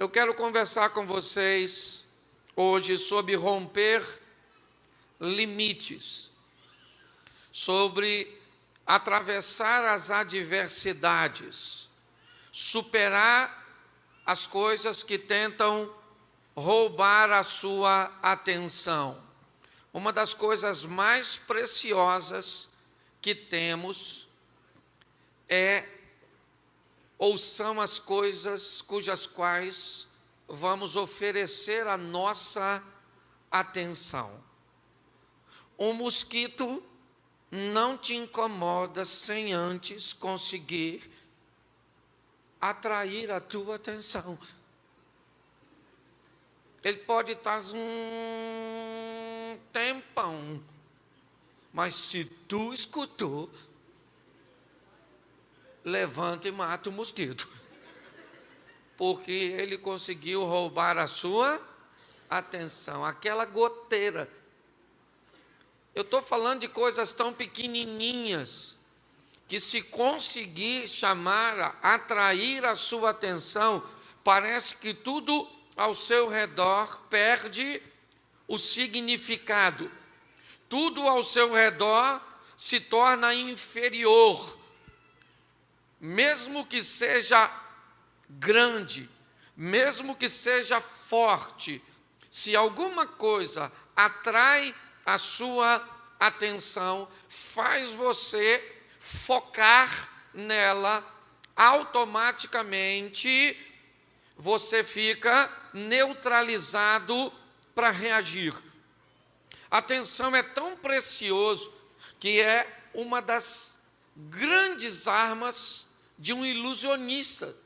Eu quero conversar com vocês hoje sobre romper limites, sobre atravessar as adversidades, superar as coisas que tentam roubar a sua atenção. Uma das coisas mais preciosas que temos são as coisas cujas quais vamos oferecer a nossa atenção. Um mosquito não te incomoda sem antes conseguir atrair a tua atenção. Ele pode estar um tempão, mas se tu escutou, levanta e mata o mosquito, porque ele conseguiu roubar a sua atenção, aquela goteira. Eu estou falando de coisas tão pequenininhas, que se conseguir atrair a sua atenção, parece que tudo ao seu redor perde o significado. Tudo ao seu redor se torna inferior. Mesmo que seja grande, mesmo que seja forte, se alguma coisa atrai a sua atenção, faz você focar nela, automaticamente você fica neutralizado para reagir. A atenção é tão precioso que é uma das grandes armas de um ilusionista.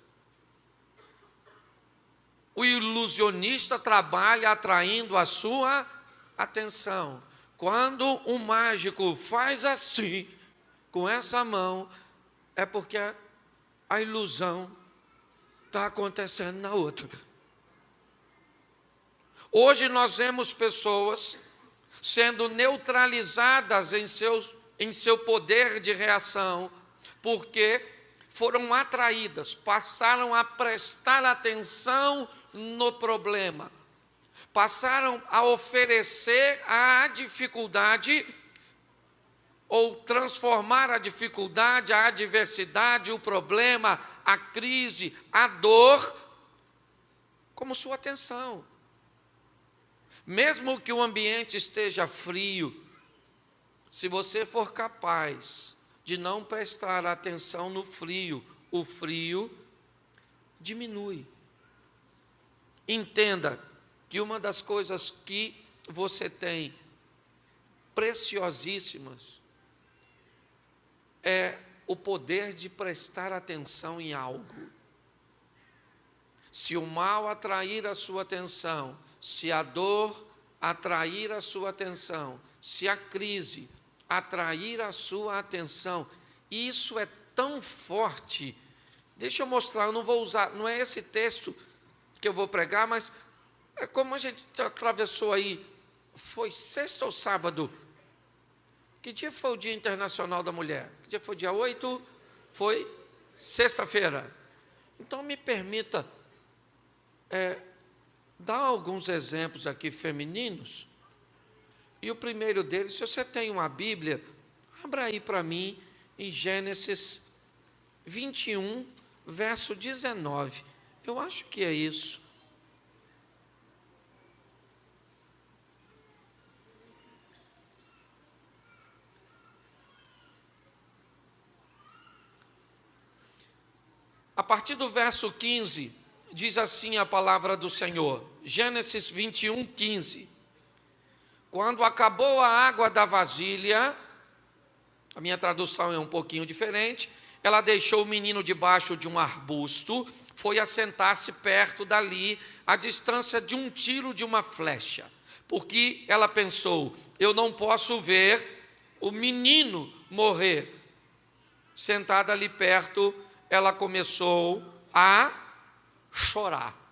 O ilusionista trabalha atraindo a sua atenção. Quando um mágico faz assim, com essa mão, é porque a ilusão está acontecendo na outra. Hoje nós vemos pessoas sendo neutralizadas em seu poder de reação, porque foram atraídas, passaram a prestar atenção no problema, passaram a oferecer a dificuldade, ou transformar a dificuldade, a adversidade, o problema, a crise, a dor, como sua atenção. Mesmo que o ambiente esteja frio, se você for capaz de não prestar atenção no frio, o frio diminui. Entenda que uma das coisas que você tem preciosíssimas é o poder de prestar atenção em algo. Se o mal atrair a sua atenção, se a dor atrair a sua atenção, se a crise atrair a sua atenção, isso é tão forte. Deixa eu mostrar, eu não vou usar, não é esse texto que eu vou pregar, mas é como a gente atravessou aí, foi sexta ou sábado? Que dia foi o Dia Internacional da Mulher? Que dia foi? Dia 8? Foi sexta-feira. Então me permita dar alguns exemplos aqui femininos. E o primeiro deles, se você tem uma Bíblia, abra aí para mim em Gênesis 21, verso 19. Eu acho que é isso. A partir do verso 15, diz assim a palavra do Senhor. Gênesis 21, 15. Quando acabou a água da vasilha, a minha tradução é um pouquinho diferente, ela deixou o menino debaixo de um arbusto, foi assentar-se perto dali, à distância de um tiro de uma flecha, porque ela pensou, eu não posso ver o menino morrer. Sentada ali perto, ela começou a chorar.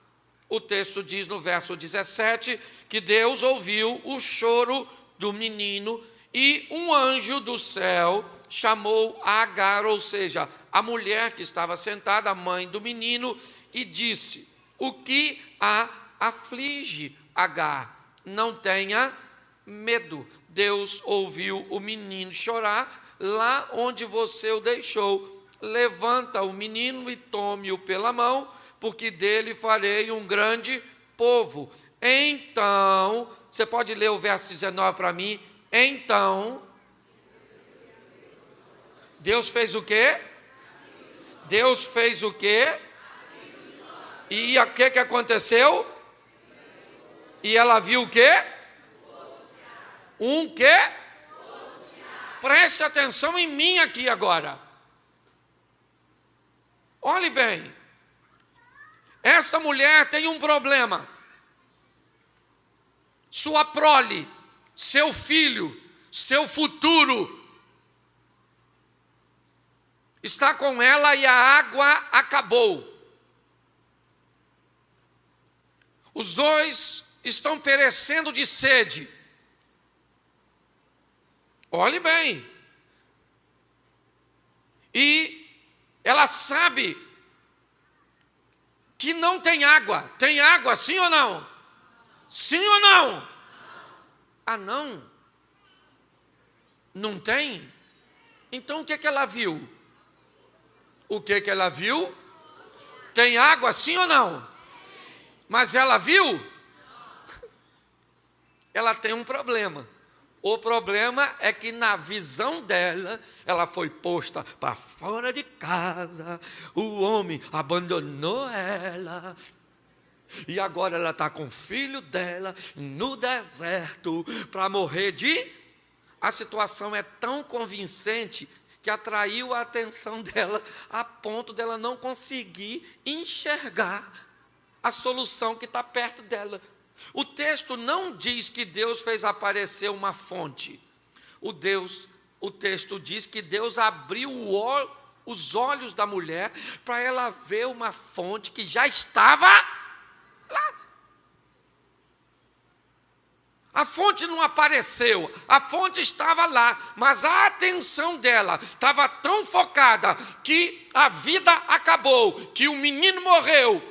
O texto diz no verso 17 que Deus ouviu o choro do menino e um anjo do céu chamou Agar, ou seja, a mulher que estava sentada, a mãe do menino, e disse: o que a aflige. Agar, não tenha medo. Deus ouviu o menino chorar lá onde você o deixou. Levanta o menino e tome-o pela mão, porque dele farei um grande povo. Então, você pode ler o verso 19 para mim? Então, Deus fez o quê? Deus fez o quê? E o que aconteceu? E ela viu o quê? Um quê? Preste atenção em mim aqui agora. Olhe bem. Essa mulher tem um problema. Sua prole, seu filho, seu futuro está com ela e a água acabou. Os dois estão perecendo de sede. Olhe bem. E ela sabe que não tem água. Tem água, sim ou não? Sim ou não? Ah, não? Não tem? Então o que ela viu? O que ela viu? Tem água, sim ou não? Mas ela viu? Ela tem um problema. O problema é que na visão dela, ela foi posta para fora de casa, o homem abandonou ela, e agora ela está com o filho dela no deserto para morrer de... A situação é tão convincente que atraiu a atenção dela a ponto dela não conseguir enxergar a solução que está perto dela. O texto não diz que Deus fez aparecer uma fonte. O texto diz que Deus abriu os olhos da mulher para ela ver uma fonte que já estava lá. A fonte não apareceu, a fonte estava lá, mas a atenção dela estava tão focada que a vida acabou, que o menino morreu,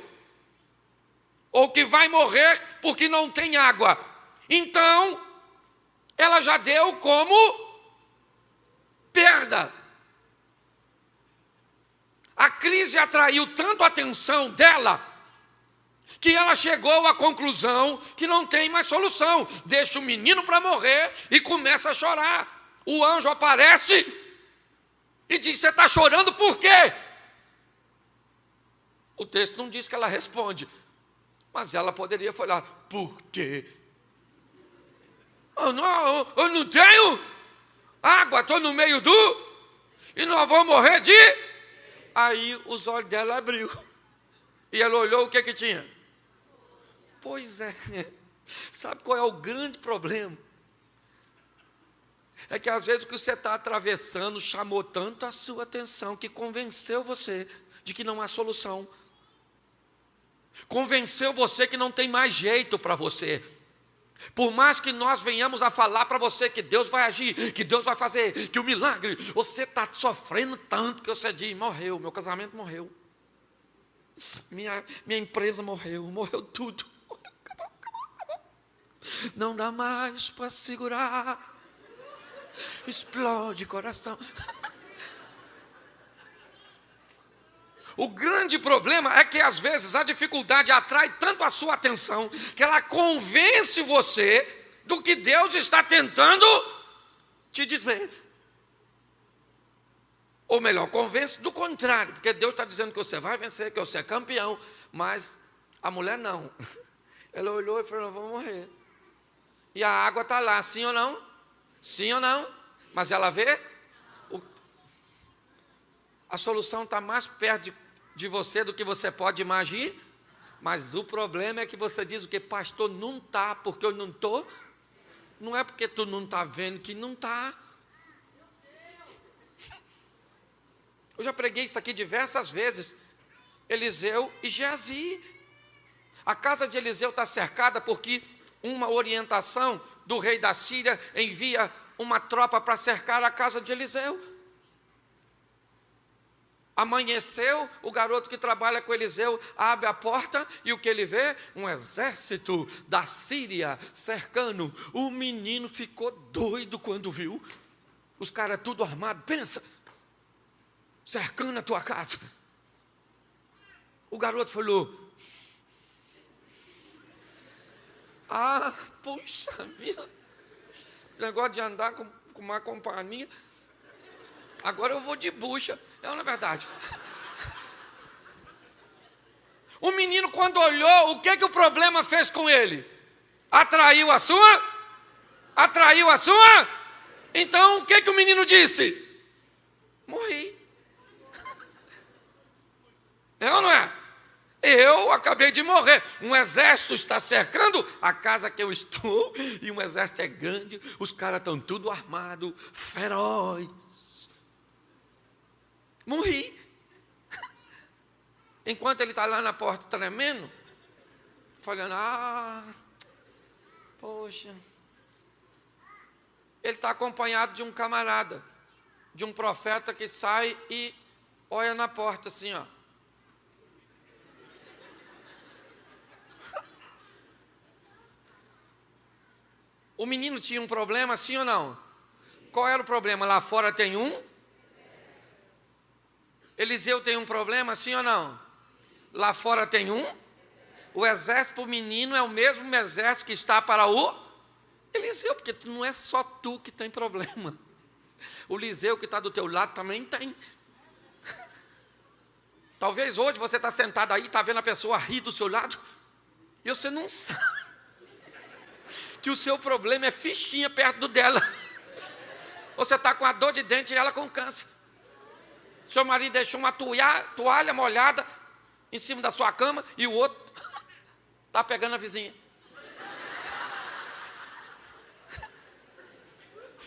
ou que vai morrer porque não tem água. Então, ela já deu como perda. A crise atraiu tanto a atenção dela, que ela chegou à conclusão que não tem mais solução. Deixa o menino para morrer e começa a chorar. O anjo aparece e diz: você está chorando por quê? O texto não diz que ela responde, mas ela poderia falar: por quê? Eu não tenho água, estou no meio e nós vamos morrer de... Aí os olhos dela abriu e ela olhou, o que tinha? Pois é, sabe qual é o grande problema? É que às vezes o que você está atravessando chamou tanto a sua atenção que convenceu você de que não há solução. Convenceu você que não tem mais jeito para você. Por mais que nós venhamos a falar para você que Deus vai agir, que Deus vai fazer, que o milagre, você está sofrendo tanto que você diz: morreu, meu casamento morreu, minha empresa morreu tudo. Não dá mais para segurar, explode coração. O grande problema é que às vezes a dificuldade atrai tanto a sua atenção que ela convence você do que Deus está tentando te dizer. Ou melhor, convence do contrário, porque Deus está dizendo que você vai vencer, que você é campeão, mas a mulher não. Ela olhou e falou: vou morrer. E a água está lá, sim ou não? Sim ou não? Mas ela vê, a solução está mais perto de você do que você pode imaginar, mas o problema é que você diz o que? Pastor, não está, porque eu não estou. Não é porque tu não está vendo que não está. Eu já preguei isso aqui diversas vezes. Eliseu e Geazi. A casa de Eliseu está cercada porque uma orientação do rei da Síria envia uma tropa para cercar a casa de Eliseu. Amanheceu, o garoto que trabalha com Eliseu abre a porta e o que ele vê? Um exército da Síria cercando. O menino ficou doido quando viu. Os caras tudo armados, pensa, cercando a tua casa. O garoto falou, puxa vida, negócio de andar com uma companhia, agora eu vou de bucha. Não é verdade? O menino, quando olhou, o que o problema fez com ele? Atraiu a sua? Atraiu a sua? Então, o que o menino disse? Morri. É ou não é? Eu acabei de morrer. Um exército está cercando a casa que eu estou, e um exército é grande, os caras estão tudo armados, feroz. Morri. Enquanto ele está lá na porta tremendo, falando, poxa. Ele está acompanhado de um camarada, de um profeta que sai e olha na porta assim, ó. O menino tinha um problema, sim ou não? Qual era o problema? Lá fora tem um? Eliseu tem um problema, sim ou não? Lá fora tem um? O exército para o menino é o mesmo exército que está para o Eliseu, porque não é só tu que tem problema. O Eliseu que está do teu lado também tem. Talvez hoje você está sentado aí, está vendo a pessoa rir do seu lado, e você não sabe que o seu problema é fichinha perto do dela. Você está com a dor de dente e ela com câncer. Seu marido deixou uma toalha molhada em cima da sua cama e o outro está pegando a vizinha.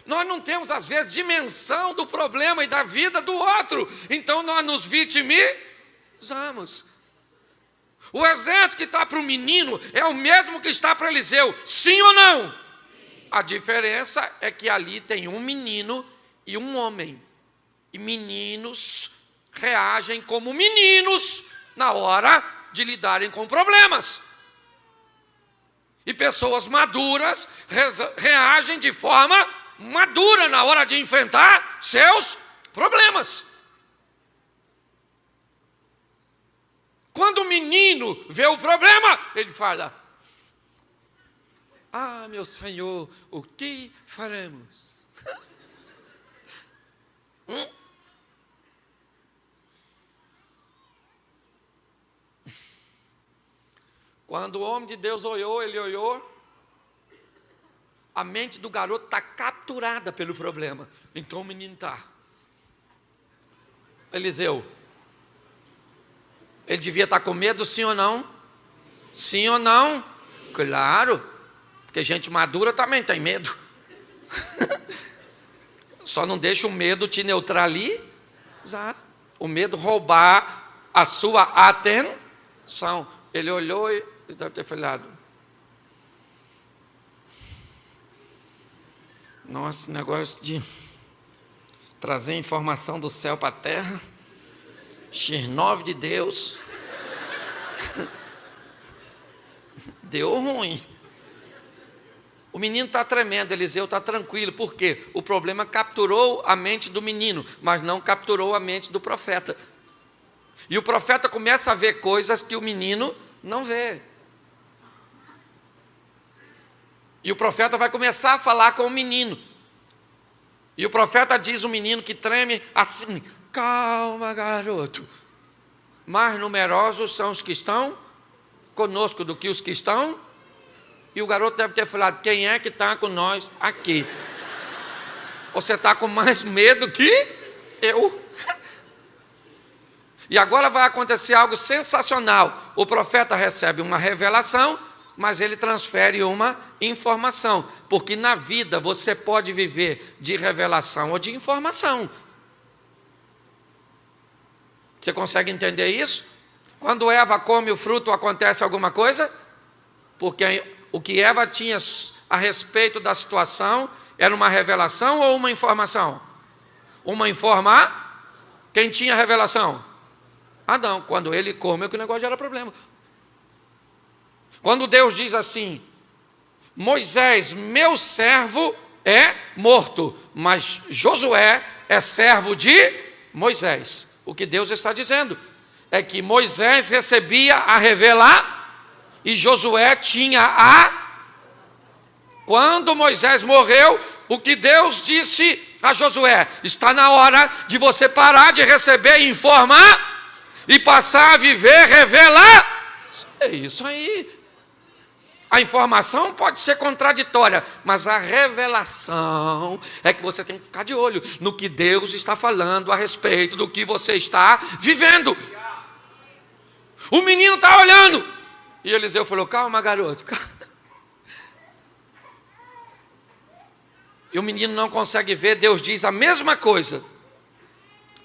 Nós não temos, às vezes, dimensão do problema e da vida do outro. Então nós nos vitimizamos. O exército que está para o menino é o mesmo que está para Eliseu. Sim ou não? Sim. A diferença é que ali tem um menino e um homem. E meninos reagem como meninos na hora de lidarem com problemas. E pessoas maduras reagem de forma madura na hora de enfrentar seus problemas. Quando o menino vê o problema, ele fala, meu Senhor, o que faremos? Quando o homem de Deus olhou, a mente do garoto está capturada pelo problema. Então o menino está. Eliseu, ele devia estar com medo, sim ou não? Sim ou não? Claro, porque gente madura também tem medo. Só não deixa o medo te neutralizar. O medo roubar a sua atenção. Ele olhou e deve ter falado, nossa, negócio de trazer informação do céu para a terra, X9 de Deus, deu ruim. O menino está tremendo, Eliseu está tranquilo, por quê? O problema capturou a mente do menino, mas não capturou a mente do profeta. E o profeta começa a ver coisas que o menino não vê. E o profeta vai começar a falar com o menino. E o profeta diz ao menino que treme assim, calma, garoto. Mais numerosos são os que estão conosco do que os que estão. E o garoto deve ter falado, quem é que está com nós aqui? Você está com mais medo que eu? E agora vai acontecer algo sensacional. O profeta recebe uma revelação, mas ele transfere uma informação. Porque na vida você pode viver de revelação ou de informação. Você consegue entender isso? Quando Eva come o fruto, acontece alguma coisa? Porque o que Eva tinha a respeito da situação era uma revelação ou uma informação? Uma informação. Quem tinha revelação? Adão. Quando ele comeu, que o negócio gera problema. Quando Deus diz assim: Moisés, meu servo, é morto, mas Josué é servo de Moisés. O que Deus está dizendo é que Moisés recebia a revelar e Josué tinha a... Quando Moisés morreu, o que Deus disse a Josué: está na hora de você parar de receber e informar e passar a viver, revelar. É isso aí. A informação pode ser contraditória, mas a revelação é que você tem que ficar de olho no que Deus está falando a respeito do que você está vivendo. O menino está olhando e Eliseu falou: calma, garoto, calma. E o menino não consegue ver. Deus diz a mesma coisa,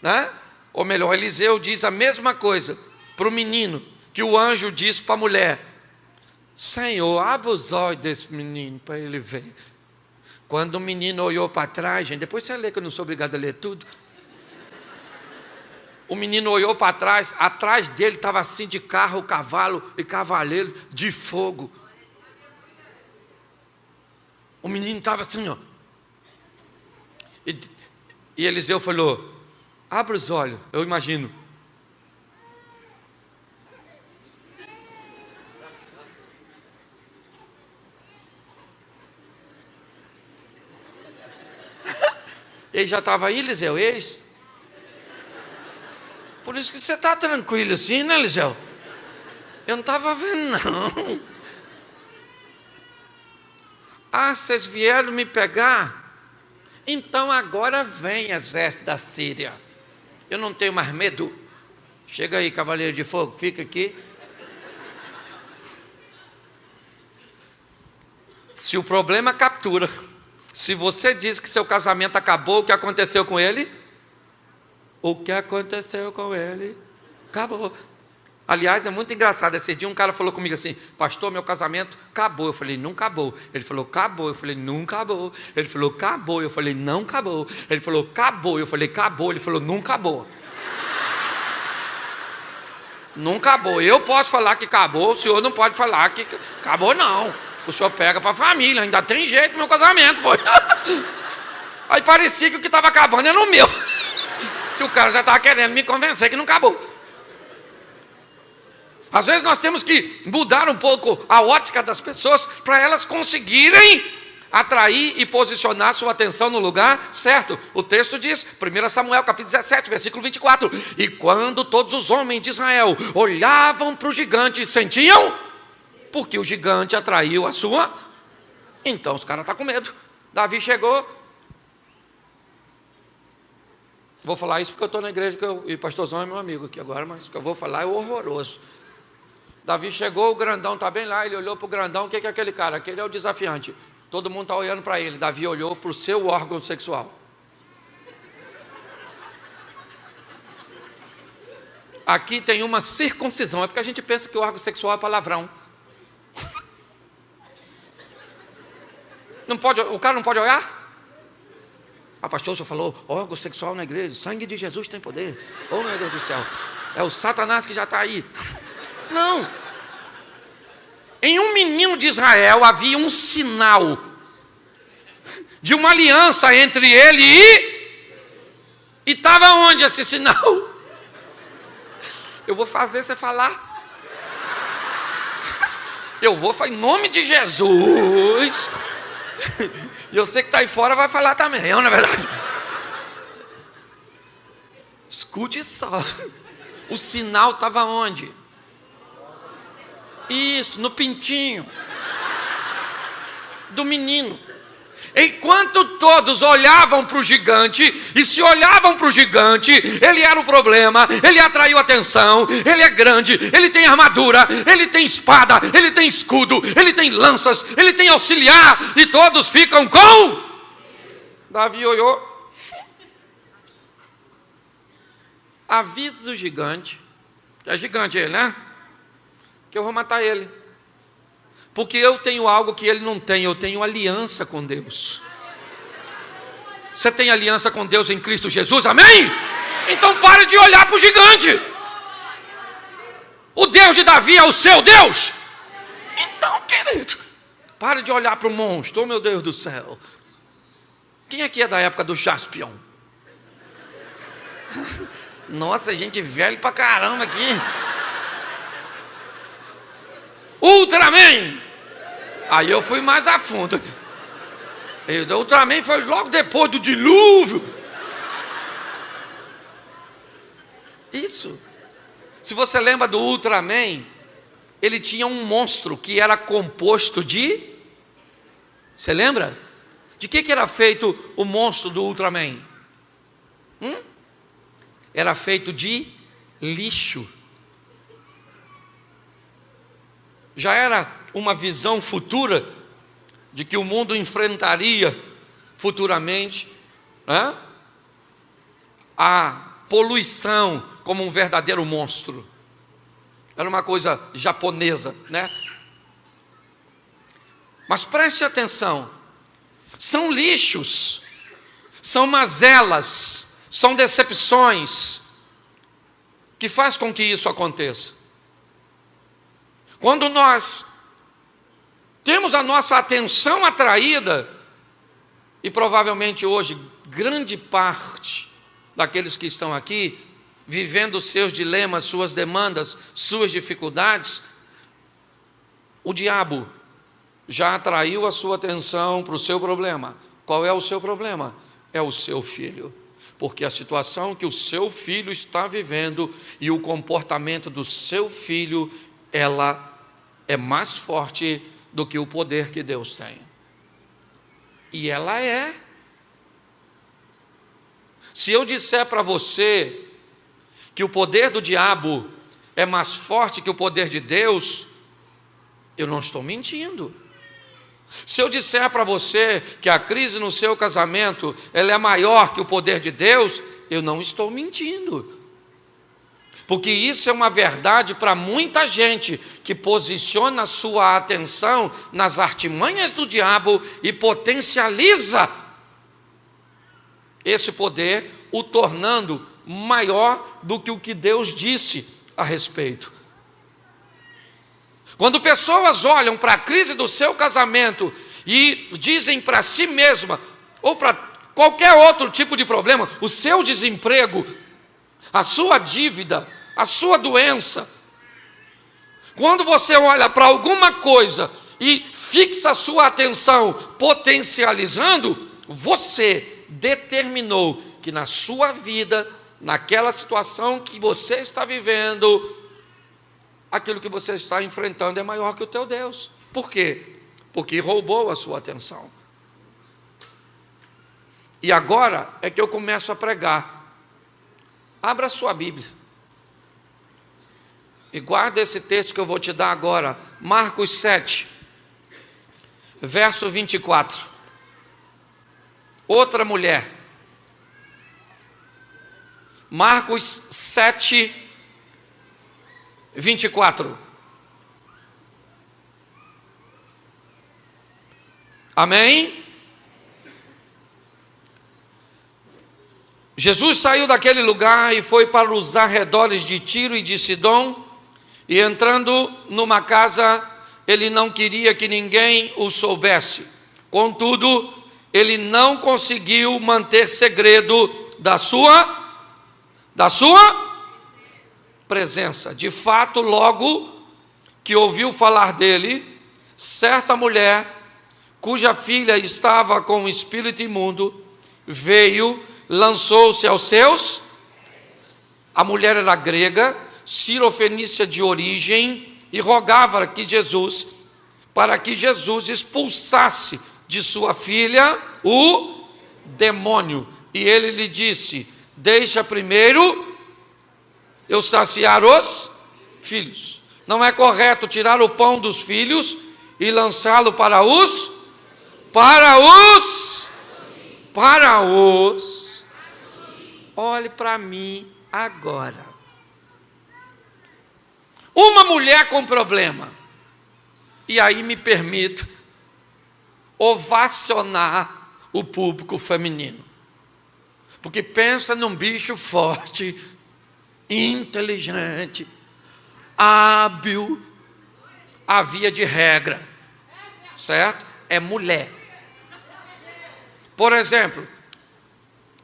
né? Ou melhor, Eliseu diz a mesma coisa para o menino que o anjo disse para a mulher: Senhor, abre os olhos desse menino para ele ver. Quando o menino olhou para trás, gente, depois você lê, que eu não sou obrigado a ler tudo. O menino olhou para trás, atrás dele estava assim de carro, cavalo e cavaleiro de fogo. O menino estava assim, ó. E Eliseu falou: abre os olhos, eu imagino. Ele já estava aí, Eliseu, eles? Por isso que você está tranquilo assim, né, Eliseu? Eu não estava vendo, não. Ah, vocês vieram me pegar? Então agora vem, exército da Síria. Eu não tenho mais medo. Chega aí, cavaleiro de fogo, fica aqui. Se o problema captura, se você diz que seu casamento acabou, o que aconteceu com ele? O que aconteceu com ele? Acabou. Aliás, é muito engraçado. Esse dia um cara falou comigo assim: pastor, meu casamento acabou. Eu falei: não acabou. Ele falou: acabou. Eu falei: não acabou. Ele falou: acabou. Eu falei: não acabou. Ele falou: acabou. Eu falei: acabou. Ele falou: não acabou. Não acabou. Eu posso falar que acabou, o senhor não pode falar que acabou, não. O senhor pega para a família, ainda tem jeito no meu casamento, pô. Aí parecia que o que estava acabando era o meu. Que o cara já estava querendo me convencer que não acabou. Às vezes nós temos que mudar um pouco a ótica das pessoas para elas conseguirem atrair e posicionar sua atenção no lugar certo. O texto diz, 1 Samuel capítulo 17, versículo 24: e quando todos os homens de Israel olhavam para o gigante, sentiam, porque o gigante atraiu a sua... Então os caras estão com medo. Davi chegou... Vou falar isso porque eu estou na igreja e o pastorzão é meu amigo aqui agora, mas o que eu vou falar é horroroso. Davi chegou, o grandão está bem lá, ele olhou para o grandão: o que é aquele cara? Aquele é o desafiante. Todo mundo está olhando para ele. Davi olhou para o seu órgão sexual. Aqui tem uma circuncisão, é porque a gente pensa que o órgão sexual é palavrão. Não pode, o cara não pode olhar? Ah, pastor, o senhor falou órgão sexual na igreja, sangue de Jesus tem poder. Oh, meu Deus do céu, é o Satanás que já está aí. Não. Em um menino de Israel havia um sinal de uma aliança entre ele e estava onde esse sinal? Eu vou fazer você falar. Eu vou falar em nome de Jesus. E eu sei que está aí fora vai falar também, não é verdade? Escute só. O sinal estava onde? Isso, no pintinho do menino. Enquanto todos olhavam para o gigante, e se olhavam para o gigante, ele era o problema, ele atraiu atenção, ele é grande, ele tem armadura, ele tem espada, ele tem escudo, ele tem lanças, ele tem auxiliar, e todos ficam com... Davi olhou: avisa o gigante, que é gigante ele, né? Que eu vou matar ele. Porque eu tenho algo que ele não tem, eu tenho aliança com Deus. Você tem aliança com Deus em Cristo Jesus, amém? Então pare de olhar para o gigante. O Deus de Davi é o seu Deus. Então, querido, pare de olhar para o monstro. Oh, meu Deus do céu. Quem aqui é da época do Jaspion? Nossa, gente velho pra caramba aqui. Ultraman. Aí eu fui mais a fundo. O Ultraman foi logo depois do dilúvio. Isso. Se você lembra do Ultraman, ele tinha um monstro que era composto de... Você lembra? De que era feito o monstro do Ultraman? Era feito de lixo. Já era uma visão futura de que o mundo enfrentaria futuramente, né, a poluição como um verdadeiro monstro. Era uma coisa japonesa, né? Mas preste atenção, são lixos, são mazelas, são decepções que faz com que isso aconteça. Quando nós temos a nossa atenção atraída, e provavelmente hoje grande parte daqueles que estão aqui, vivendo seus dilemas, suas demandas, suas dificuldades, o diabo já atraiu a sua atenção para o seu problema. Qual é o seu problema? É o seu filho. Porque a situação que o seu filho está vivendo e o comportamento do seu filho, ela é mais forte do que o poder que Deus tem. E ela é. Se eu disser para você que o poder do diabo é mais forte que o poder de Deus, eu não estou mentindo. Se eu disser para você que a crise no seu casamento ela é maior que o poder de Deus, eu não estou mentindo. Porque isso é uma verdade para muita gente que posiciona a sua atenção nas artimanhas do diabo e potencializa esse poder, o tornando maior do que o que Deus disse a respeito. Quando pessoas olham para a crise do seu casamento e dizem para si mesma, ou para qualquer outro tipo de problema, o seu desemprego, a sua dívida, a sua doença, quando você olha para alguma coisa e fixa a sua atenção potencializando, você determinou que na sua vida, naquela situação que você está vivendo, aquilo que você está enfrentando é maior que o teu Deus. Por quê? Porque roubou a sua atenção. E agora é que eu começo a pregar. Abra a sua Bíblia. E guarda esse texto que eu vou te dar agora. Marcos 7, verso 24. Outra mulher. Marcos 7, 24. Amém? Jesus saiu daquele lugar e foi para os arredores de Tiro e de Sidom, e entrando numa casa, ele não queria que ninguém o soubesse. Contudo, ele não conseguiu manter segredo da sua presença. De fato, logo que ouviu falar dele, certa mulher, cuja filha estava com um espírito imundo, veio, lançou-se aos seus. A mulher era grega, cirofenícia de origem, e rogava para que Jesus expulsasse de sua filha o demônio. E ele lhe disse: deixa primeiro eu saciar os filhos. Não é correto tirar o pão dos filhos e lançá-lo para os olhe para mim agora. Uma mulher com problema, e aí me permita ovacionar o público feminino, Porque pensa num bicho forte, inteligente, hábil, a via de regra, certo? É mulher. Por exemplo,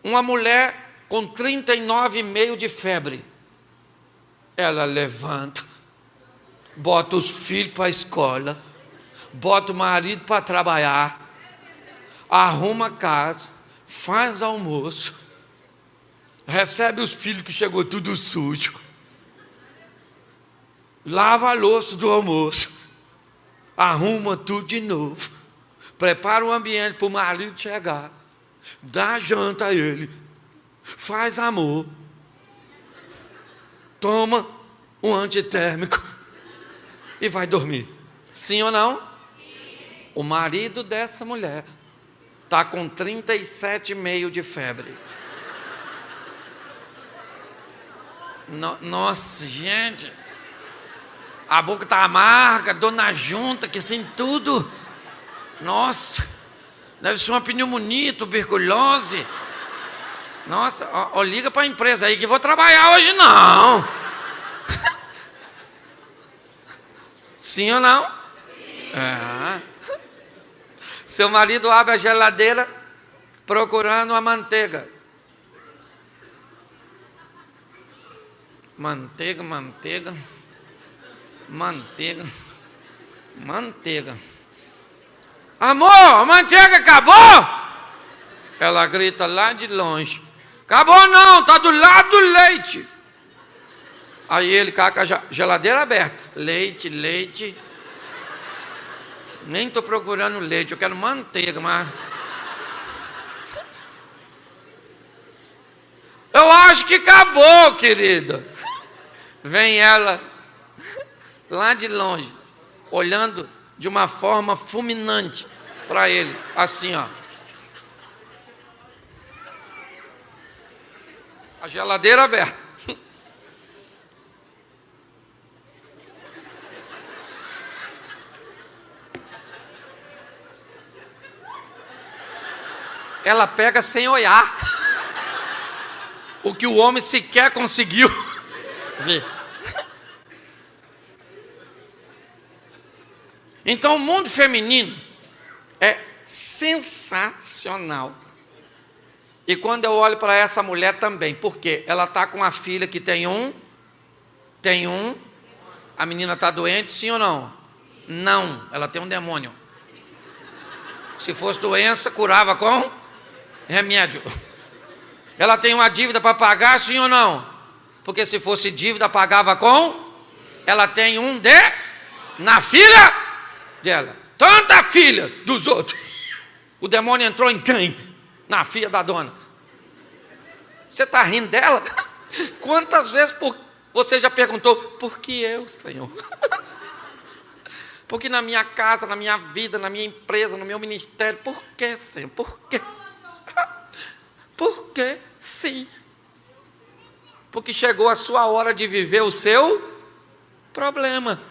uma mulher com 39,5 de febre, ela levanta, bota os filhos para a escola, bota o marido para trabalhar, arruma a casa, faz almoço, recebe os filhos que chegou tudo sujo, lava a louça do almoço, arruma tudo de novo, prepara o ambiente para o marido chegar, dá janta a ele, faz amor, toma um antitérmico e vai dormir. Sim ou não? Sim. O marido dessa mulher está com 37,5 de febre. Nossa, gente, a boca está amarga, dor na junta, que sem tudo. Nossa, deve ser uma pneumonia, tuberculose. Nossa, ó, liga para a empresa aí que vou trabalhar hoje não. Sim ou não? Sim. É. Seu marido abre a geladeira procurando a manteiga. Manteiga, manteiga, manteiga, manteiga. Amor, a manteiga acabou? Ela grita lá de longe. Acabou não, está do lado do leite. Aí ele cá com a geladeira aberta. Leite, leite. Nem estou procurando leite, eu quero manteiga, mas... Eu acho que acabou, querida. Vem ela lá de longe, olhando de uma forma fulminante para ele, assim, ó. A geladeira aberta. Ela pega sem olhar. O que o homem sequer conseguiu ver. Então o mundo feminino é sensacional. E quando eu olho para essa mulher também, porque ela está com uma filha que tem um, a menina está doente, sim ou não? Não, ela tem um demônio. Se fosse doença, curava com remédio. Ela tem uma dívida para pagar, sim ou não? Porque se fosse dívida, pagava com... Ela tem um na filha dela. Tanta filha dos outros. O demônio entrou em quem? Na filha da dona. Você está rindo dela? Quantas vezes você já perguntou, por que eu, Senhor? Porque na minha casa, na minha vida, na minha empresa, no meu ministério, por que, Senhor? Por quê? Por que sim? Porque chegou a sua hora de viver o seu problema.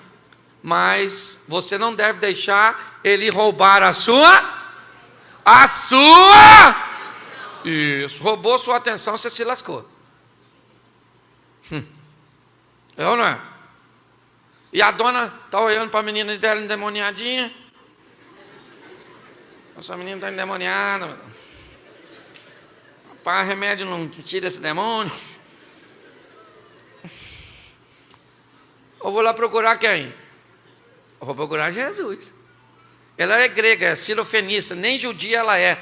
Mas você não deve deixar ele roubar a sua... Isso, roubou sua atenção, você se lascou. É ou não é? E a dona está olhando para a menina dela endemoniadinha. Essa menina está endemoniada. Rapaz, remédio não tira esse demônio. Eu vou lá procurar quem? Eu vou procurar Jesus. Ela é grega, é sirofenícia, nem judia ela é.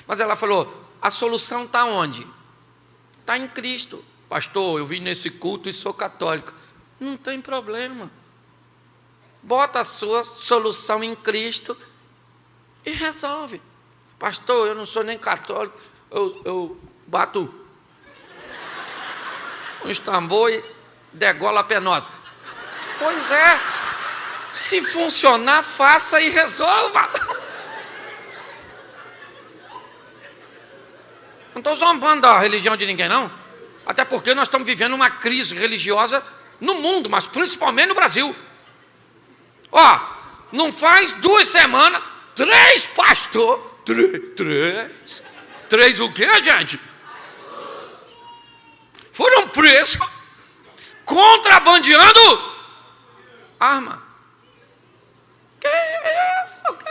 Mas ela falou, a solução está onde? Está em Cristo. Pastor, eu vim nesse culto e sou católico. Não tem problema. Bota a sua solução em Cristo e resolve. Pastor, eu não sou nem católico, eu bato um tambor e degola a penosa. Pois é, se funcionar, faça e resolva. Não estou zombando da religião de ninguém, não. Até porque nós estamos vivendo uma crise religiosa no mundo, mas principalmente no Brasil. Ó, não faz 2 semanas, 3 pastores, 3 o quê, gente? foram presos contrabandeando arma. Que isso? Que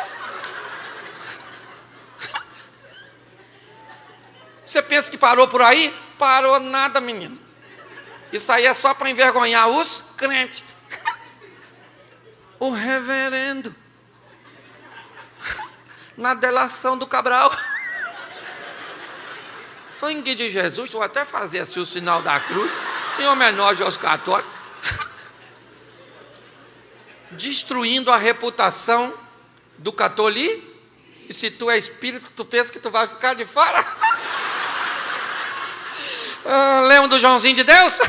isso? Você pensa que parou por aí? Parou nada, menino. Isso aí é só para envergonhar os crentes. O reverendo, na delação do Cabral, sangue de Jesus, vou até fazer assim o sinal da cruz, em homenagem aos católicos, destruindo a reputação do catolicismo. E se tu é espírito, tu pensa que tu vai ficar de fora? Lembra do Joãozinho de Deus?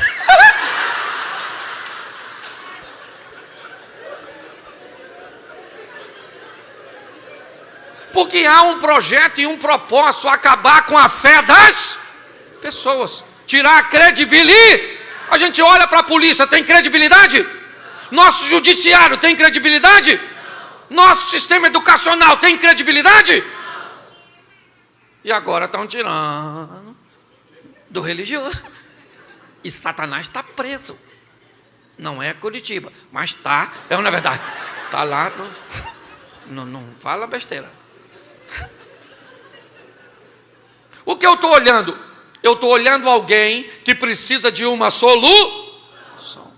Porque há um projeto e um propósito: acabar com a fé das pessoas, tirar a credibilidade. A gente olha para a polícia, tem credibilidade? Nosso judiciário tem credibilidade? Nosso sistema educacional tem credibilidade? E agora estão tirando do religioso. E Satanás está preso. Não é Curitiba, mas está, na verdade, está lá, não fala besteira. O que eu estou olhando? Eu estou olhando alguém que precisa de uma solução.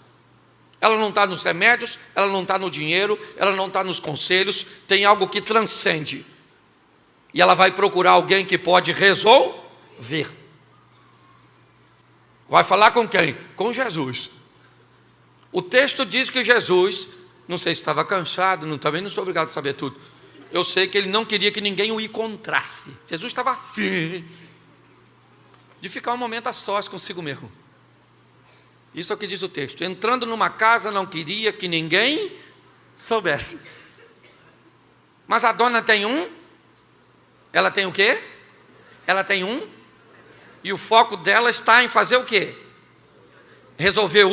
Ela não está nos remédios, ela não está no dinheiro, ela não está nos conselhos, tem algo que transcende. E ela vai procurar alguém que pode resolver. Vai falar com quem? Com Jesus. O texto diz que Jesus, não sei se estava cansado, também não sou obrigado a saber tudo. Eu sei que ele não queria que ninguém o encontrasse. Jesus estava afim de ficar um momento a sós consigo mesmo. Isso é o que diz o texto. Entrando numa casa, não queria que ninguém soubesse. Mas a dona tem ela tem o quê? Ela tem e o foco dela está em fazer o quê? Resolver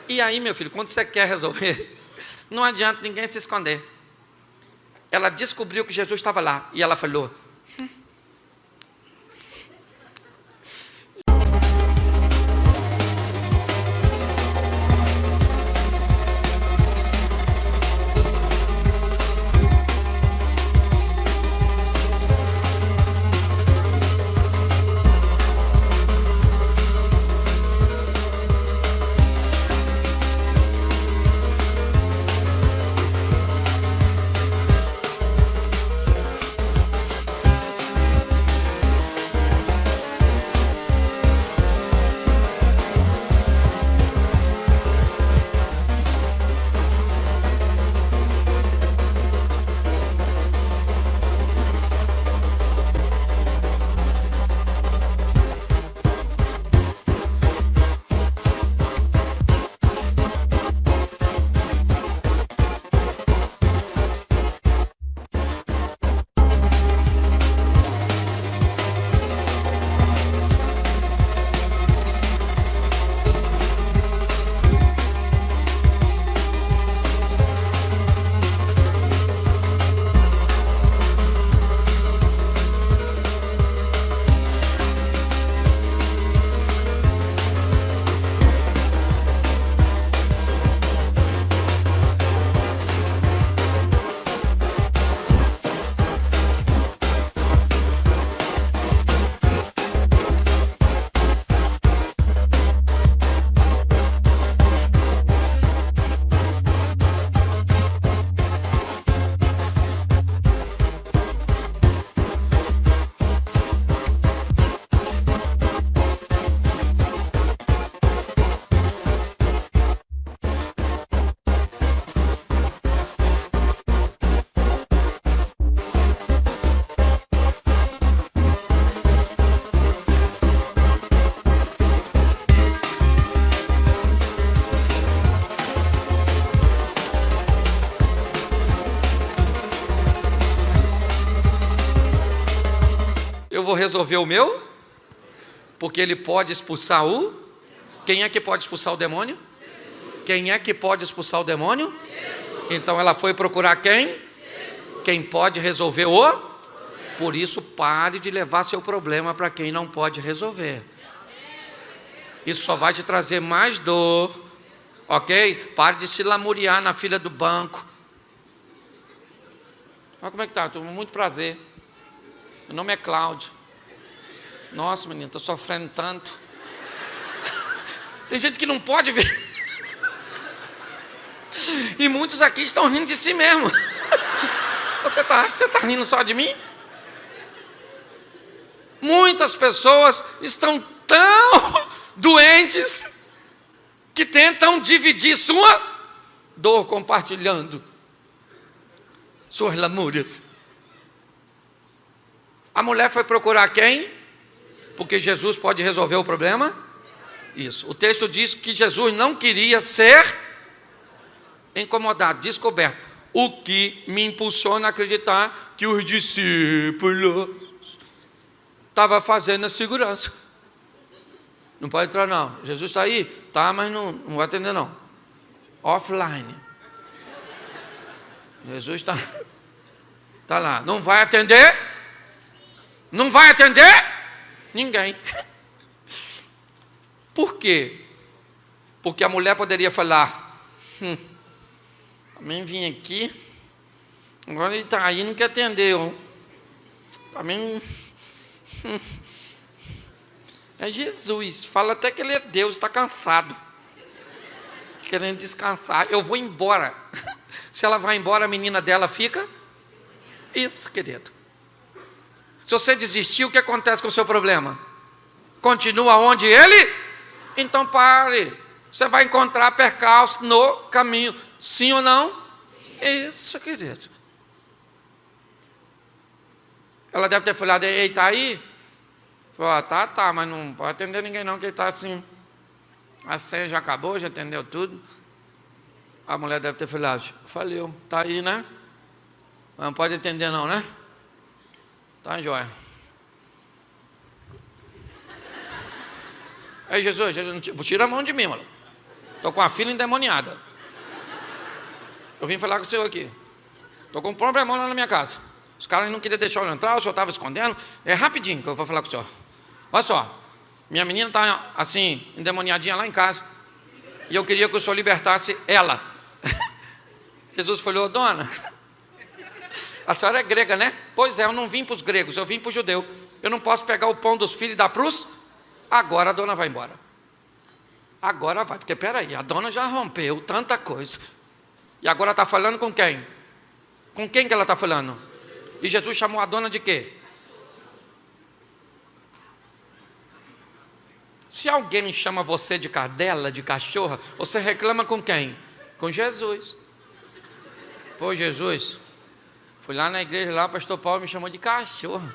E aí, meu filho, quando você quer resolver, não adianta ninguém se esconder. Ela descobriu que Jesus estava lá e ela falou: eu vou resolver o meu, porque ele pode expulsar Quem é que pode expulsar o demônio? Quem é que pode expulsar o demônio? Então ela foi procurar quem? Quem pode resolver Por isso, pare de levar seu problema para quem não pode resolver. Isso só vai te trazer mais dor, ok? Pare de se lamuriar na fila do banco. Olha como é que tá, muito prazer. Meu nome é Cláudio. Nossa, menino, estou sofrendo tanto. Tem gente que não pode ver. E muitos aqui estão rindo de si mesmo. Você está rindo só de mim? Muitas pessoas estão tão doentes que tentam dividir sua dor compartilhando suas lamúrias. A mulher foi procurar quem? Porque Jesus pode resolver o problema? Isso. O texto diz que Jesus não queria ser incomodado, descoberto. O que me impulsiona a acreditar que os discípulos estavam fazendo a segurança. Não pode entrar não. Jesus está aí? Tá, mas não vai atender não. Offline. Jesus está lá. Não vai atender? Não vai atender? Ninguém. Por quê? Porque a mulher poderia falar, também vim aqui, agora ele está aí, não quer atender. Também é Jesus, fala até que ele é Deus, está cansado, querendo descansar. Eu vou embora. Se ela vai embora, a menina dela fica. Isso, querido. Se você desistir, o que acontece com o seu problema? Continua onde ele? Então pare. Você vai encontrar percalço no caminho. Sim ou não? Isso, querido. Ela deve ter falado, ei, está aí? Falou, tá, mas não pode atender ninguém não, que ele está assim. A ceia já acabou, já atendeu tudo. A mulher deve ter falado, falhou, está aí, né? Mas não pode atender não, né? Tá, joia. Ei, Jesus, tira a mão de mim, mano. Estou com a filha endemoniada. Eu vim falar com o senhor aqui. Estou com um problemão lá na minha casa. Os caras não queriam deixar eu entrar, o senhor estava escondendo. É rapidinho que eu vou falar com o senhor. Olha só, minha menina está assim, endemoniadinha lá em casa. E eu queria que o senhor libertasse ela. Jesus falou, dona, a senhora é grega, né? Pois é, eu não vim para os gregos, eu vim para o judeu. Eu não posso pegar o pão dos filhos e dar para os... Agora a dona vai embora. Agora vai, porque peraí, a dona já rompeu tanta coisa. E agora está falando com quem? Com quem que ela está falando? E Jesus chamou a dona de quê? Se alguém chama você de cadela, de cachorra, você reclama com quem? Com Jesus. Pô, Jesus, fui lá na igreja, lá o pastor Paulo me chamou de cachorro.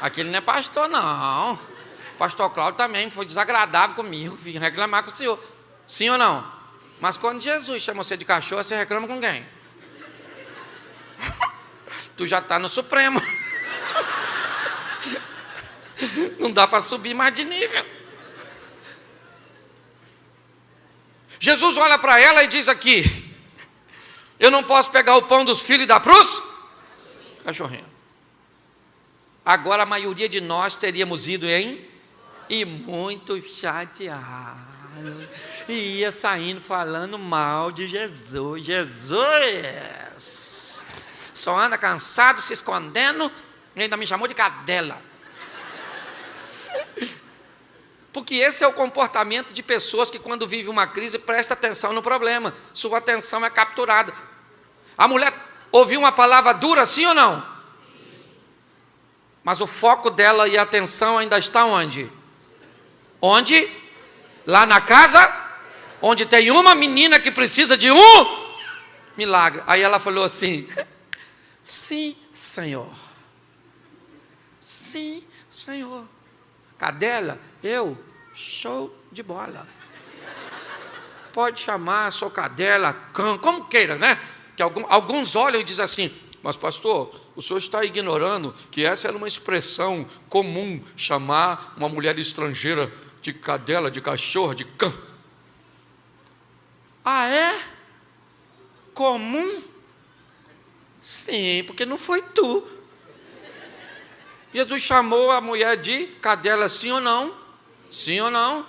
Aquele não é pastor, não. O pastor Cláudio também foi desagradável comigo, vim reclamar com o senhor. Sim ou não? Mas quando Jesus chama você de cachorro, você reclama com quem? Tu já está no Supremo. Não dá para subir mais de nível. Jesus olha para ela e diz aqui, eu não posso pegar o pão dos filhos e dar para os cachorrinhos. Agora a maioria de nós teríamos ido e muito chateado, e ia saindo falando mal de Jesus. Jesus só anda cansado, se escondendo, e ainda me chamou de cadela. Porque esse é o comportamento de pessoas que quando vive uma crise presta atenção no problema, sua atenção é capturada. A mulher ouviu uma palavra dura, sim ou não? Mas o foco dela e a atenção ainda está onde? Onde? Lá na casa, onde tem uma menina que precisa de um milagre. Aí ela falou assim, sim, Senhor. Sim, Senhor. Cadela, eu, show de bola. Pode chamar, sou cadela, cão, como queira, né? Que alguns olham e dizem assim, mas pastor, o senhor está ignorando que essa era uma expressão comum, chamar uma mulher estrangeira de cadela, de cachorro, de cão. Ah, é? Comum? Sim, porque não foi tu. Jesus chamou a mulher de cadela, sim ou não? Sim ou não?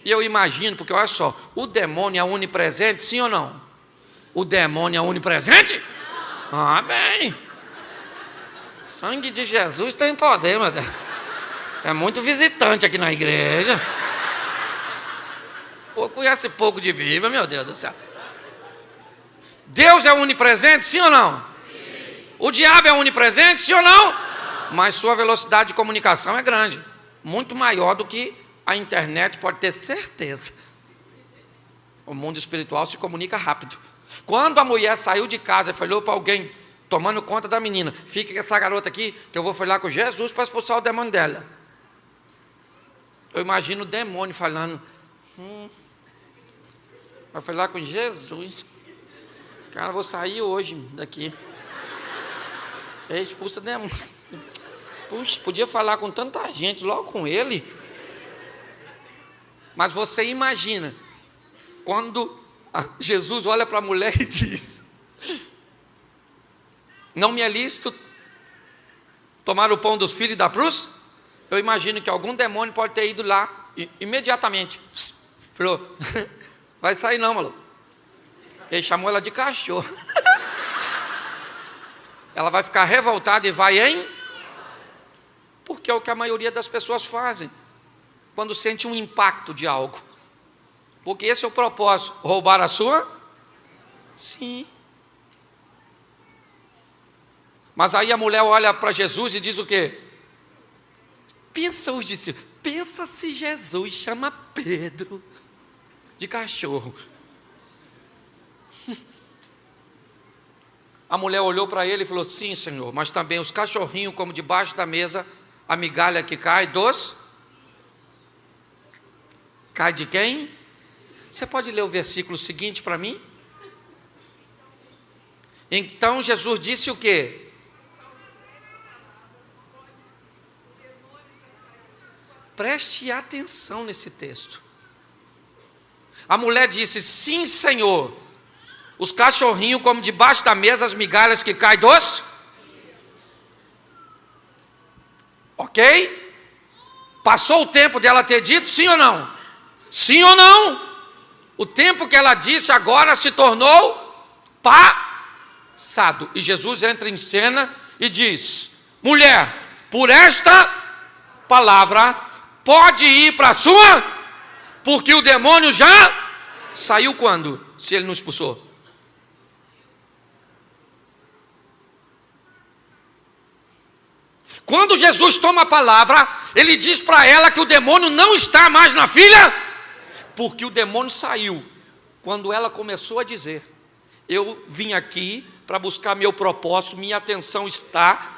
E eu imagino, porque olha só, o demônio é onipresente, sim ou não? O demônio é onipresente? Ah, bem. Sangue de Jesus tem poder, meu Deus. É muito visitante aqui na igreja. Pô, conhece pouco de Bíblia, meu Deus do céu. Deus é onipresente, sim ou não? Sim. O diabo é onipresente, sim ou não? Não. Mas sua velocidade de comunicação é grande. Muito maior do que a internet, pode ter certeza. O mundo espiritual se comunica rápido. Quando a mulher saiu de casa e falou para alguém tomando conta da menina, fica com essa garota aqui, que eu vou falar com Jesus para expulsar o demônio dela. Eu imagino o demônio falando, vai falar com Jesus. Cara, eu vou sair hoje daqui. Expulsa o demônio. Puxa, podia falar com tanta gente, logo com ele. Mas você imagina, quando Jesus olha para a mulher e diz, não me é lícito tomar o pão dos filhos e dar cruz? Eu imagino que algum demônio pode ter ido lá imediatamente. Falou, vai sair não, maluco. Ele chamou ela de cachorro. Ela vai ficar revoltada e vai porque é o que a maioria das pessoas fazem quando sente um impacto de algo. Porque esse é o propósito, roubar a sua? Sim. Mas aí a mulher olha para Jesus e diz o quê? Pensa os discípulos, pensa se Jesus chama Pedro de cachorro. A mulher olhou para ele e falou, sim, Senhor, mas também os cachorrinhos como debaixo da mesa, a migalha que cai Cai de quem? Você pode ler o versículo seguinte para mim? Então Jesus disse o quê? Preste atenção nesse texto. A mulher disse, sim, Senhor, os cachorrinhos comem debaixo da mesa as migalhas que caem Ok? Passou o tempo dela ter dito sim ou não? Sim ou não? O tempo que ela disse agora se tornou passado. E Jesus entra em cena e diz, mulher, por esta palavra, pode ir para a sua, porque o demônio já saiu quando? Se ele não expulsou. Quando Jesus toma a palavra, ele diz para ela que o demônio não está mais na filha, porque o demônio saiu. Quando ela começou a dizer, eu vim aqui para buscar meu propósito, minha atenção está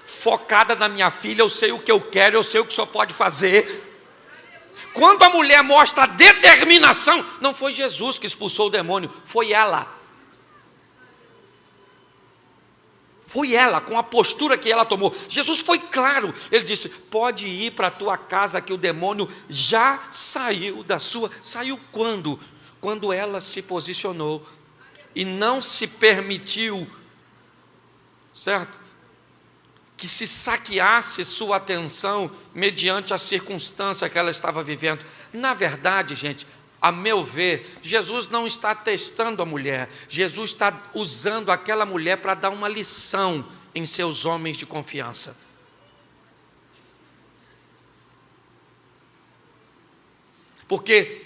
focada na minha filha, eu sei o que eu quero, eu sei o que o senhor pode fazer. Quando a mulher mostra a determinação, não foi Jesus que expulsou o demônio, foi ela. Foi ela, com a postura que ela tomou. Jesus foi claro, ele disse, pode ir para a tua casa que o demônio já saiu da sua. Saiu quando? Quando ela se posicionou e não se permitiu, certo? Que se saqueasse sua atenção mediante a circunstância que ela estava vivendo. Na verdade, gente, a meu ver, Jesus não está testando a mulher, Jesus está usando aquela mulher para dar uma lição em seus homens de confiança. Porque,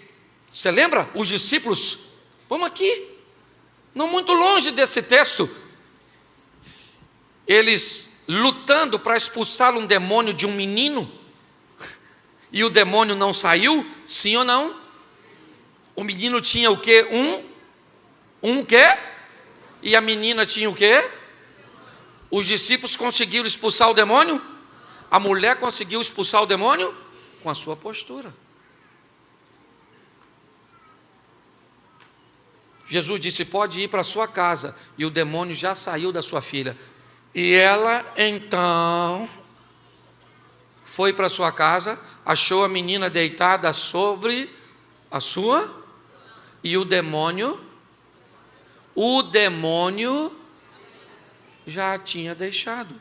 você lembra? Os discípulos, vamos aqui, não muito longe desse texto, eles lutando para expulsar um demônio de um menino, e o demônio não saiu, sim ou não? O menino tinha o quê? Um quê? E a menina tinha o quê? Os discípulos conseguiram expulsar o demônio? A mulher conseguiu expulsar o demônio? Com a sua postura. Jesus disse, pode ir para a sua casa, e o demônio já saiu da sua filha. E ela, então, foi para sua casa, achou a menina deitada sobre a sua, e o demônio já tinha deixado,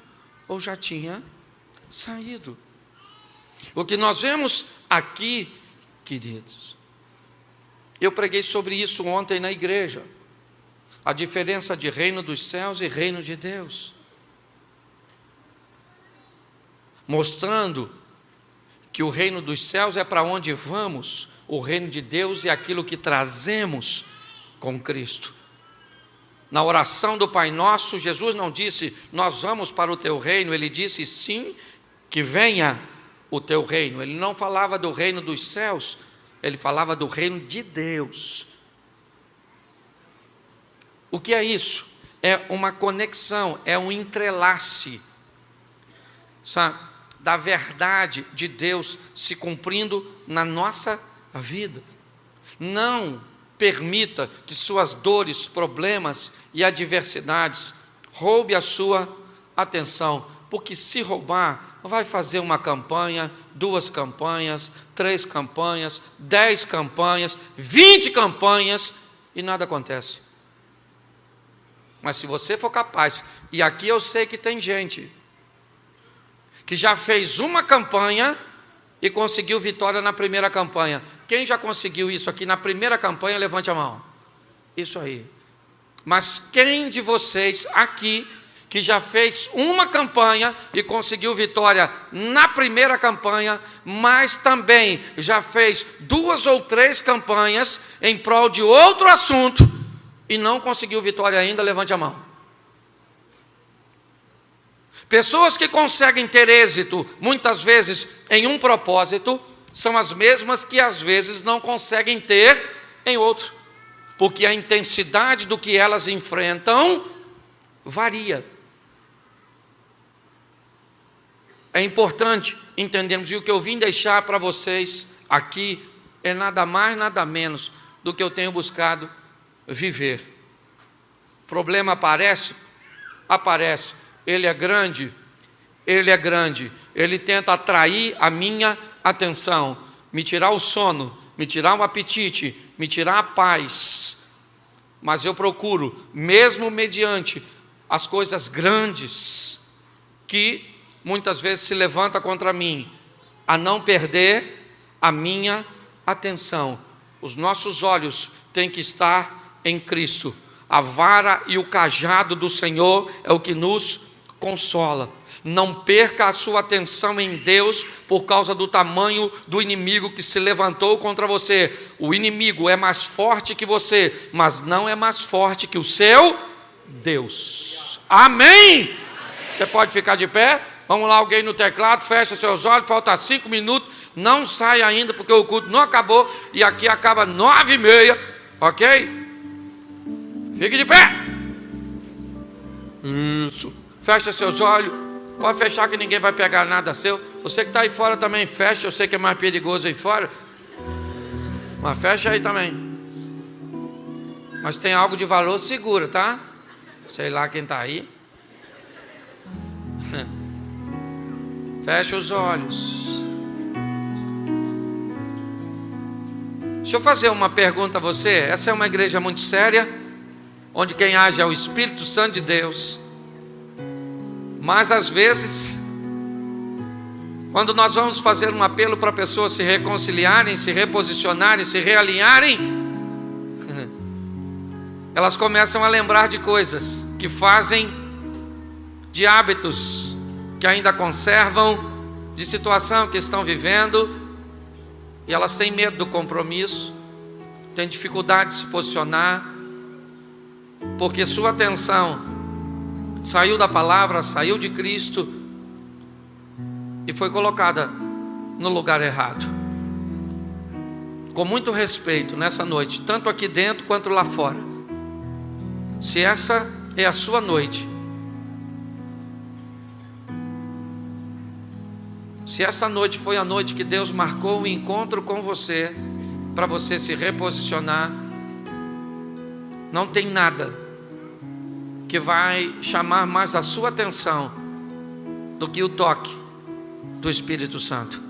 ou já tinha saído. O que nós vemos aqui, queridos. Eu preguei sobre isso ontem na igreja. A diferença de reino dos céus e reino de Deus. Mostrando que o reino dos céus é para onde vamos, o reino de Deus é aquilo que trazemos com Cristo. Na oração do Pai Nosso, Jesus não disse, nós vamos para o teu reino, ele disse sim, que venha o teu reino. Ele não falava do reino dos céus, ele falava do reino de Deus. O que é isso? É uma conexão, é um entrelace, sabe, da verdade de Deus se cumprindo na nossa vida. Não permita que suas dores, problemas e adversidades roube a sua atenção, porque se roubar, vai fazer uma campanha, 2 campanhas, 3 campanhas, 10 campanhas, 20 campanhas e nada acontece. Mas se você for capaz, e aqui eu sei que tem gente que já fez uma campanha e conseguiu vitória na primeira campanha. Quem já conseguiu isso aqui na primeira campanha, levante a mão. Isso aí. Mas quem de vocês aqui que já fez uma campanha e conseguiu vitória na primeira campanha, mas também já fez 2 ou 3 campanhas em prol de outro assunto e não conseguiu vitória ainda, levante a mão. Pessoas que conseguem ter êxito, muitas vezes, em um propósito, são as mesmas que às vezes não conseguem ter em outro, porque a intensidade do que elas enfrentam varia. É importante entendermos, e o que eu vim deixar para vocês aqui é nada mais, nada menos do que eu tenho buscado viver. O problema aparece, ele é grande, ele tenta atrair a minha atenção, me tirar o sono, me tirar o apetite, me tirar a paz, mas eu procuro, mesmo mediante as coisas grandes, que muitas vezes se levanta contra mim, a não perder a minha atenção. Os nossos olhos têm que estar em Cristo. A vara e o cajado do Senhor é o que nos consola. Não perca a sua atenção em Deus por causa do tamanho do inimigo que se levantou contra você. O inimigo é mais forte que você, mas não é mais forte que o seu Deus. Amém? Você pode ficar de pé? Vamos lá, alguém no teclado, fecha seus olhos, falta 5 minutos, não sai ainda porque o culto não acabou e aqui acaba 9h30, ok? Fique de pé. Isso. Fecha seus olhos, pode fechar que ninguém vai pegar nada seu. Você que está aí fora também fecha, eu sei que é mais perigoso aí fora, mas fecha aí também. Mas tem algo de valor, segura, tá? Sei lá quem está aí. Fecha os olhos. Deixa eu fazer uma pergunta a você. Essa é uma igreja muito séria, onde quem age é o Espírito Santo de Deus. Mas às vezes, quando nós vamos fazer um apelo para pessoas se reconciliarem, se reposicionarem, se realinharem, elas começam a lembrar de coisas que fazem, de hábitos que ainda conservam, de situação que estão vivendo, e elas têm medo do compromisso, têm dificuldade de se posicionar, porque sua atenção saiu da palavra, saiu de Cristo e foi colocada no lugar errado. Com muito respeito nessa noite, tanto aqui dentro quanto lá fora, se essa é a sua noite, se essa noite foi a noite que Deus marcou o encontro com você, para você se reposicionar, não tem nada que vai chamar mais a sua atenção do que o toque do Espírito Santo.